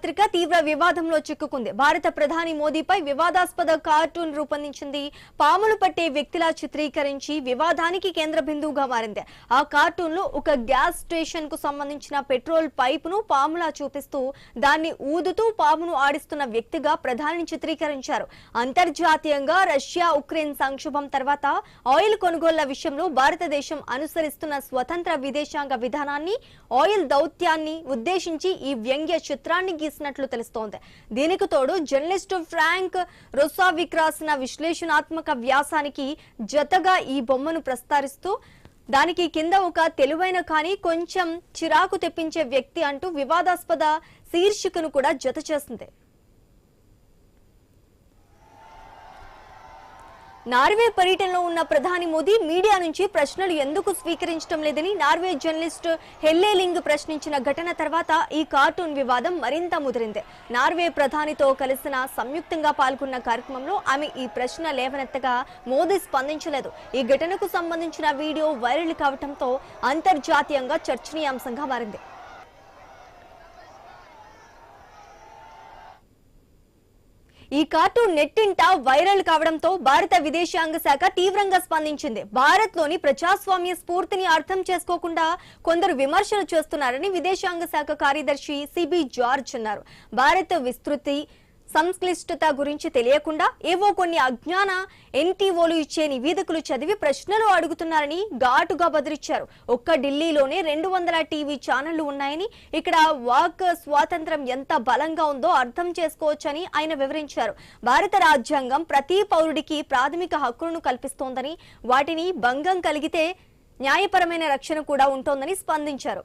పత్రిక తీవ్ర వివాదంలో చిక్కుకుంది. భారత ప్రధాని మోదీపై వివాదాస్పద కార్టూన్ రూపొందించింది. పాములు పట్టే వ్యక్తిలా చిత్రీకరించి వివాదానికి కేంద్ర బిందువుగా మారింది. ఆ కార్టూన్ లో ఒక గ్యాస్ స్టేషన్ కు సంబంధించిన పెట్రోల్ పైపును పాములా చూపిస్తూ దాన్ని ఊదుతూ పామును ఆడిస్తున్న వ్యక్తిగా ప్రధానిని చిత్రీకరించారు. అంతర్జాతీయంగా రష్యా ఉక్రెయిన్ సంక్షోభం తర్వాత ఆయిల్ కొనుగోళ్ల విషయంలో భారతదేశం అనుసరిస్తున్న స్వతంత్ర విదేశాంగ విధానాన్ని, ఆయిల్ దౌత్యాన్ని ఉద్దేశించి ఈ వ్యంగ్య చిత్రాన్ని గీసినట్లు తెలుస్తోంది. దీనికి తోడు జర్నలిస్టు ఫ్రాంక్ రొసావిక్ రాసిన విశ్లేషణాత్మక వ్యాసానికి జతగా ఈ బొమ్మను ప్రస్తారిస్తూ దానికి కింద ఒక తెలివైన కానీ కొంచెం చిరాకు తెప్పించే వ్యక్తి అంటూ వివాదాస్పద శీర్షికను కూడా జత చేసింది. నార్వే పర్యటనలో ఉన్న ప్రధాని మోదీ మీడియా నుంచి ప్రశ్నలు ఎందుకు స్వీకరించడం లేదని నార్వే జర్నలిస్ట్ హెల్లెలింగ్ ప్రశ్నించిన ఘటన తర్వాత ఈ కార్టూన్ వివాదం మరింత ముదిరింది. నార్వే ప్రధానితో కలిసిన సంయుక్తంగా పాల్గొన్న కార్యక్రమంలో ఆమె ఈ ప్రశ్న లేవనెత్తగా మోదీ స్పందించలేదు. ఈ ఘటనకు సంబంధించిన వీడియో వైరల్ కావడంతో అంతర్జాతీయంగా చర్చనీయాంశంగా మారింది. ఈ కార్టూన్ నెట్టింట వైరల్ కావడంతో భారత విదేశాంగ శాఖ తీవ్రంగా స్పందించింది. భారత్ లోని ప్రజాస్వామ్య స్ఫూర్తిని అర్థం చేసుకోకుండా కొందరు విమర్శలు చేస్తున్నారని విదేశాంగ శాఖ కార్యదర్శి సిబి జార్జ్ అన్నారు. భారత్ విస్తృతి సంక్లిష్టత గురించి తెలియకుండా ఏవో కొన్ని అజ్ఞాన ఎన్టీఓలు ఇచ్చే నివేదికలు చదివి ప్రశ్నలు అడుగుతున్నారని ఘాటుగా బదిలిచ్చారు. ఒక్క ఢిల్లీలోనే 200 టీవీ ఛానళ్లు ఉన్నాయని, ఇక్కడ వాక్ స్వాతంత్రం ఎంత బలంగా ఉందో అర్థం చేసుకోవచ్చని ఆయన వివరించారు. భారత రాజ్యాంగం ప్రతి పౌరుడికి ప్రాథమిక హక్కులను కల్పిస్తోందని, వాటిని భంగం కలిగితే న్యాయపరమైన రక్షణ కూడా ఉంటోందని స్పందించారు.